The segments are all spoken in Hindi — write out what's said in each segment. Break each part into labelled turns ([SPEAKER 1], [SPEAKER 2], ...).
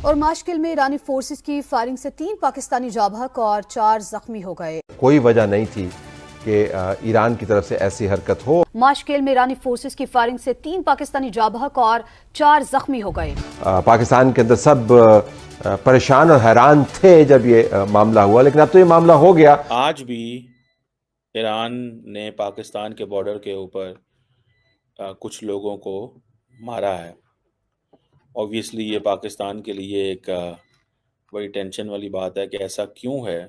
[SPEAKER 1] और माशकिल में ईरानी फोर्सेस की फायरिंग से 3 पाकिस्तानी जाबहक और 4 जख्मी हो गए।
[SPEAKER 2] कोई वजह नहीं थी कि ईरान की तरफ से ऐसी हरकत हो।
[SPEAKER 1] माशकिल में ईरानी फोर्सेस की फायरिंग से 3 पाकिस्तानी जाबहक और 4 जख्मी हो गए।
[SPEAKER 2] पाकिस्तान के अंदर सब परेशान और हैरान थे जब ये मामला हुआ, लेकिन अब तो ये मामला हो गया।
[SPEAKER 3] आज भी ईरान ने पाकिस्तान के बॉर्डर के ऊपर कुछ लोगों को मारा है। ऑब्वियसली ये पाकिस्तान के लिए एक बड़ी टेंशन वाली बात है कि ऐसा क्यों है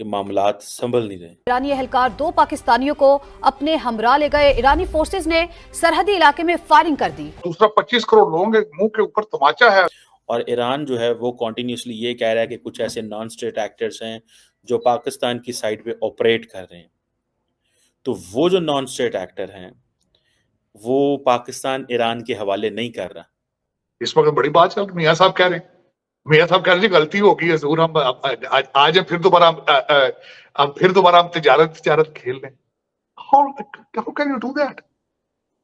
[SPEAKER 3] कि मामलात संभल नहीं रहे।
[SPEAKER 1] ईरानी एहलकार 2 पाकिस्तानियों को अपने हमरा ले गए। ईरानी फोर्सेस ने सरहदी इलाके में फायरिंग कर दी।
[SPEAKER 4] दूसरा 25 करोड़ लोगों के मुंह के ऊपर तमाचा है।
[SPEAKER 3] और ईरान जो है वो कॉन्टिन्यूसली ये कह रहा है कि कुछ ऐसे नॉन स्टेट एक्टर्स हैं जो पाकिस्तान की साइड पे ऑपरेट कर रहे हैं। तो वो जो नॉन स्टेट एक्टर हैं वो पाकिस्तान ईरान के हवाले नहीं कर रहा।
[SPEAKER 4] इस वक्त बड़ी बात चल, मियाँ साहब कह रहे हैं, मियाँ साहब कह रहे हैं गलती होगी है जरूर, हम आज फिर दोबारा हम तिजारत खेल लें। How can you do that?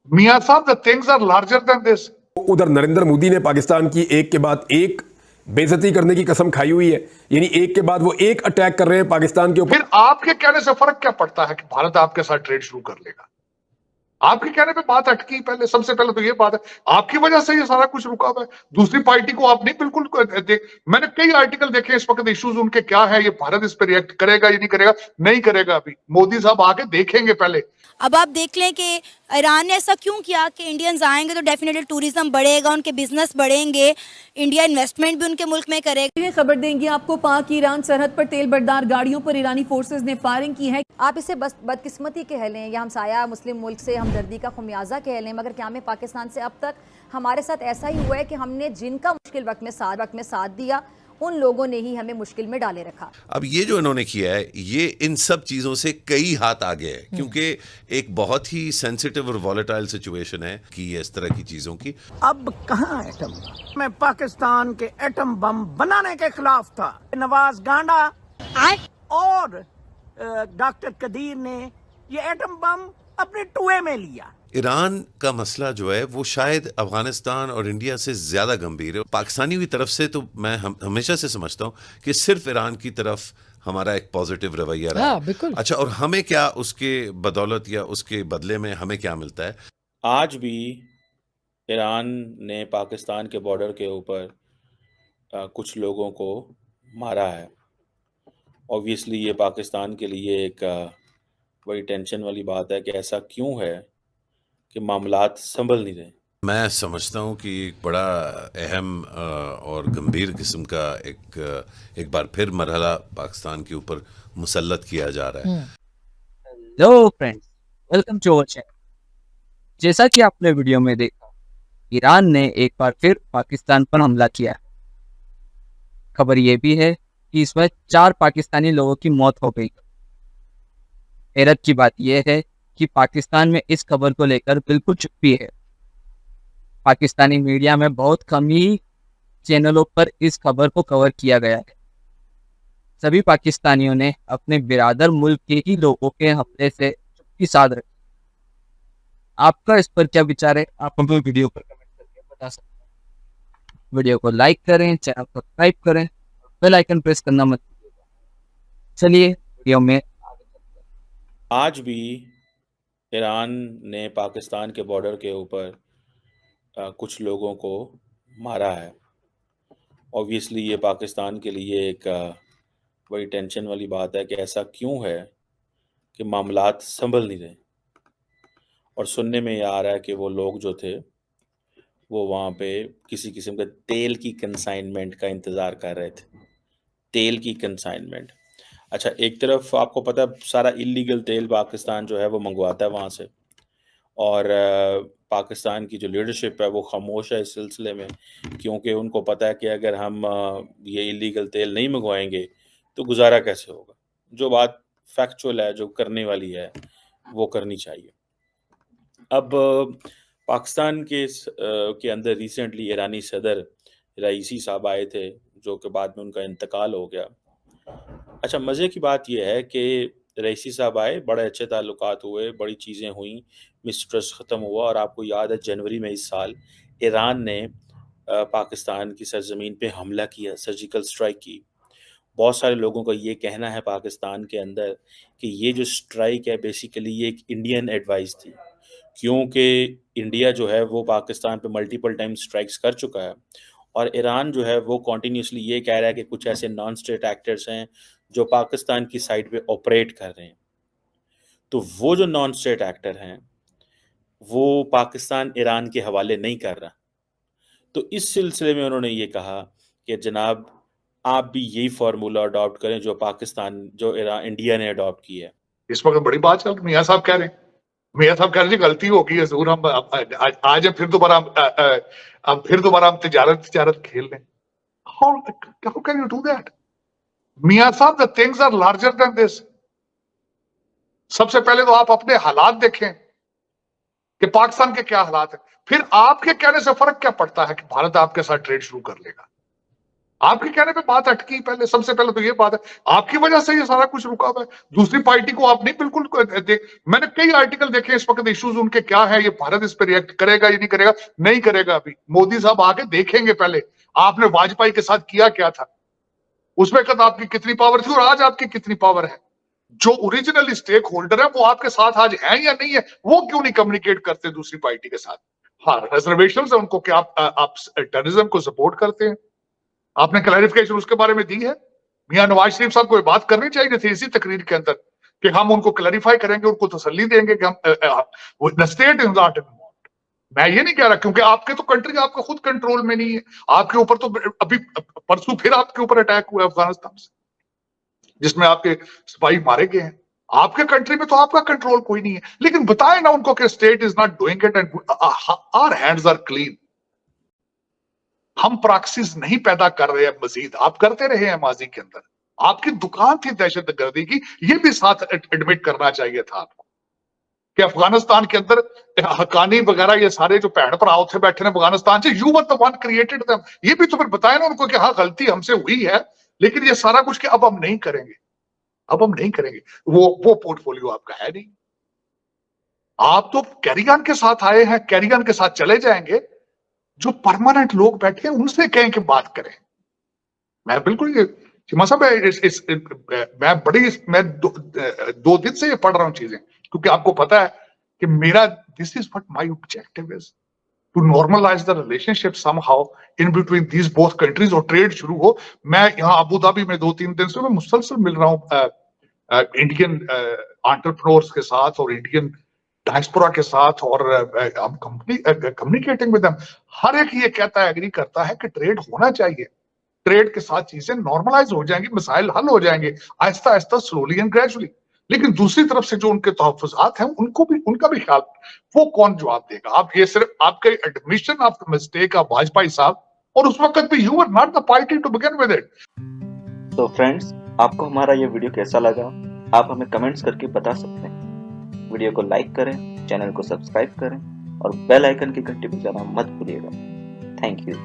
[SPEAKER 4] मियाँ साहब, the things are larger than this.
[SPEAKER 5] उधर नरेंद्र मोदी ने पाकिस्तान की एक के बाद एक बेइज्जती करने की कसम खाई हुई है, यानी एक के बाद वो एक अटैक कर रहे हैं पाकिस्तान के ऊपर।
[SPEAKER 4] फिर आपके कहने से फर्क क्या पड़ता है कि भारत आपके साथ ट्रेड शुरू कर लेगा? आपके कहने पे बात अटकी। पहले सबसे पहले तो ये बात है, आपकी वजह से ये सारा कुछ रुका हुआ है। दूसरी पार्टी को आप नहीं बिल्कुल मैंने कई आर्टिकल देखे इस वक्त, इश्यूज उनके क्या है, ये भारत इस पर रिएक्ट करेगा या नहीं करेगा। अभी मोदी साहब आके देखेंगे पहले।
[SPEAKER 6] अब आप देख लें कि ईरान ने ऐसा क्यों किया कि इंडियंस आएंगे तो डेफिनेटली टूरिज्म बढ़ेगा, उनके बिजनेस बढ़ेंगे, इंडिया इन्वेस्टमेंट भी उनके मुल्क में करेगा।
[SPEAKER 7] खबर देंगे आपको, पाक ईरान सरहद पर तेल बरदार गाड़ियों पर ईरानी फोर्सेस ने फायरिंग की है।
[SPEAKER 8] आप इसे बदकिस्मती कह लें या हमसाया मुस्लिम मुल्क से हमदर्दी का खुमियाजा कह लें, मगर क्या में पाकिस्तान से अब तक हमारे साथ ऐसा ही हुआ है कि हमने जिनका मुश्किल वक्त में साथ दिया उन लोगों ने ही हमें मुश्किल में डाले रखा।
[SPEAKER 9] अब ये जो इन्होंने किया है ये इन सब चीज़ों से कई हाथ आगे है, क्योंकि एक बहुत ही सेंसिटिव और वॉलेटाइल सिचुएशन है कि इस तरह की चीज़ों की।
[SPEAKER 10] अब कहाँ एटम बम? मैं पाकिस्तान के एटम बम बनाने के खिलाफ था। नवाज गांडा और डॉक्टर कदीर ने ये एटम बम अपने टुए में लिया।
[SPEAKER 9] ईरान का मसला जो है वो शायद अफगानिस्तान और इंडिया से ज्यादा गंभीर है। पाकिस्तानी की तरफ से तो मैं हमेशा से समझता हूँ कि सिर्फ ईरान की तरफ हमारा एक पॉजिटिव रवैया रहा है। अच्छा, और हमें क्या उसके बदौलत या उसके बदले में हमें क्या मिलता है?
[SPEAKER 3] आज भी ईरान ने पाकिस्तान के बॉर्डर के ऊपर कुछ लोगों को मारा है। ऑब्वियसली ये पाकिस्तान के लिए एक बड़ी टेंशन वाली बात है कि ऐसा क्यों है कि मामलात संभल नहीं रहे।
[SPEAKER 9] मैं समझता हूँ कि एक बड़ा अहम और गंभीर किस्म का एक बार फिर मरहला पाकिस्तान के ऊपर मुसल्लत किया जा रहा है।
[SPEAKER 11] Hello friends, welcome to our channel. जैसा कि आपने वीडियो में देखा, ईरान ने एक बार फिर पाकिस्तान पर हमला किया। खबर यह भी है कि इसमें 4 पाकिस्तानी लोगों की मौत हो गई। हैरत की बात यह है कि पाकिस्तान में इस खबर को लेकर बिल्कुल चुप्पी है। पाकिस्तानी मीडिया में बहुत कम ही चैनलों पर इस खबर को कवर किया गया है। सभी पाकिस्तानियों ने अपने बिरादर मुल्क के ही लोगों के हमले से चुप्पी साध रखी। आपका इस पर क्या विचार है? आप हमें वीडियो पर कमेंट करके बता सकते हैं। वीडियो को लाइक करें, चैनल को सब्सक्राइब करें, बेल आइकन प्रेस करना मत भूलिएगा। चलिए वीडियो में आगे चलते हैं।
[SPEAKER 3] आज भी ईरान ने पाकिस्तान के बॉर्डर के ऊपर कुछ लोगों को मारा है। ऑब्वियसली ये पाकिस्तान के लिए एक बड़ी टेंशन वाली बात है कि ऐसा क्यों है कि मामलात संभल नहीं रहे। और सुनने में ये आ रहा है कि वो लोग जो थे वो वहाँ पे किसी किस्म के तेल की कंसाइनमेंट का इंतज़ार कर रहे थे। तेल की कंसाइनमेंट। अच्छा, एक तरफ आपको पता है सारा इलीगल तेल पाकिस्तान जो है वो मंगवाता है वहाँ से, और पाकिस्तान की जो लीडरशिप है वो खामोश है इस सिलसिले में, क्योंकि उनको पता है कि अगर हम ये इलीगल तेल नहीं मंगवाएंगे तो गुजारा कैसे होगा। जो बात फैक्चुअल है, जो करने वाली है, वो करनी चाहिए। अब पाकिस्तान के अंदर रिसेंटली ईरानी सदर रईसी साहब आए थे, जो कि बाद में उनका इंतकाल हो गया। अच्छा, मज़े की बात यह है कि रईसी साहब आए, बड़े अच्छे ताल्लुकात हुए, बड़ी चीज़ें हुई, मिसट्रस्ट ख़त्म हुआ। और आपको याद है जनवरी में इस साल ईरान ने पाकिस्तान की सरजमीन पे हमला किया, सर्जिकल स्ट्राइक की। बहुत सारे लोगों का ये कहना है पाकिस्तान के अंदर कि ये जो स्ट्राइक है बेसिकली ये एक इंडियन एडवाइस थी, क्योंकि इंडिया जो है वो पाकिस्तान पे मल्टीपल टाइम स्ट्राइक्स कर चुका है और ईरान जो है वो कॉन्टीन्यूसली ये कह रहा है कि कुछ ऐसे नॉन स्टेट एक्टर्स हैं जो पाकिस्तान की साइड पे ऑपरेट कर रहे हैं। तो वो जो नॉन स्टेट एक्टर हैं वो पाकिस्तान ईरान के हवाले नहीं कर रहा। तो इस सिलसिले में उन्होंने ये कहा कि जनाब आप भी यही फार्मूला अडॉप्ट करें जो इंडिया ने अडॉप्ट किया है।
[SPEAKER 4] इस वक्त बड़ी बात चल, मियाँ साहब कह रहे हैं, मियाँ साहब कह रहे हैं गलती होगी है जरूर, हम आज फिर दोबारा हम तिजारत खेल लें। How can you do that? मियाँ साहब, the things are larger than this. सबसे पहले तो आप अपने हालात देखें कि पाकिस्तान के क्या हालात है, फिर आपके कहने से फर्क क्या पड़ता है कि भारत आपके साथ ट्रेड शुरू कर लेगा। आपके कहने पे बात अटकी। पहले सबसे पहले तो ये बात है, आपकी वजह से ये सारा कुछ रुका हुआ है। दूसरी पार्टी को आप नहीं बिल्कुल मैंने कई आर्टिकल देखे इस वक्त, इश्यूज उनके क्या है, ये भारत इस पर रिएक्ट करेगा या नहीं करेगा, नहीं करेगा। अभी मोदी साहब आके देखेंगे पहले आपने वाजपेयी के साथ किया क्या था, उस वक्त आपकी कितनी पावर थी और आज आपकी कितनी पावर है। जो ओरिजिनल स्टेक होल्डर है वो आपके साथ आज है या नहीं है, वो क्यों नहीं कम्युनिकेट करते दूसरी पार्टी के साथ। हाँ, रिजर्वेशन है उनको कि आप टेररिज्म को सपोर्ट करते हैं। आपने क्लैरिफिकेशन उसके बारे में दी है। मियां नवाज शरीफ साहब को बात करनी चाहिए थी इसी तकरीर के अंदर कि हम उनको क्लैरिफाई करेंगे, उनको तसल्ली देंगे कि हम the state is not involved. मैं ये नहीं कह रहा, क्योंकि आपके तो कंट्री आपके खुद कंट्रोल में नहीं है। आपके ऊपर तो अभी परसों फिर आपके ऊपर अटैक हुआ अफगानिस्तान से, जिसमें आपके सिपाही मारे गए हैं। आपके कंट्री में तो आपका कंट्रोल कोई नहीं है, लेकिन बताए ना उनको कि state is not doing it and our hands are clean. हम प्रैक्टिस नहीं पैदा कर रहे हैं, मजीद आप करते रहे हैं माजी के अंदर। आपकी दुकान थी दहशतगर्दी की, ये भी साथ एडमिट करना चाहिए था आपको कि अफगानिस्तान के अंदर हकानी वगैरह ये सारे जो भैन भरा उठे बैठे हैं अफगानिस्तान से, you were the one created them. ये भी तो फिर बताया ना उनको कि हाँ गलती हमसे हुई है, लेकिन ये सारा कुछ कि अब हम नहीं करेंगे, अब हम नहीं करेंगे। वो पोर्टफोलियो आपका है नहीं। आप तो कैरियन के साथ आए हैं, कैरियन के साथ चले जाएंगे। जो परमानेंट लोग बैठे हैं उनसे कहें कि बात करें। मैं बिल्कुल चिमा साहब मैं दो दिन से ये पढ़ रहा हूं चीजें, क्योंकि आपको पता है कि मेरा this is what my objective is to normalise the relationship somehow in between these both countries और ट्रेड शुरू हो। मैं यहाँ अबू धाबी में 2-3 दिन से मैं मुसलसल मिल रहा हूँ इंडियन एंटरप्रेन्योर्स के साथ और इंडियन डायस्पोरा के साथ, और कम्युनिकेटिंग विद देम। हर एक ये कहता है, एग्री करता है कि ट्रेड होना चाहिए। ट्रेड के साथ चीजें नॉर्मलाइज हो जाएंगी, मसाइल हल हो जाएंगे Aahista Aahista, slowly and gradually. लेकिन दूसरी तरफ से जो उनके तहफ्फुज़ात हैं उनका भी ख्याल, वो कौन जवाब देगा। आप ये सिर्फ आपके admission of the mistake of Vajpayee साहब, और उस वक्त भी you are not the party to begin with it.
[SPEAKER 12] तो फ्रेंड्स, आपको हमारा ये वीडियो कैसा लगा आप हमें कमेंट्स करके बता सकते हैं। वीडियो को लाइक करें, चैनल को सब्सक्राइब करें और बेल आइकन की घंटी बजाना मत भूलिएगा। Thank you.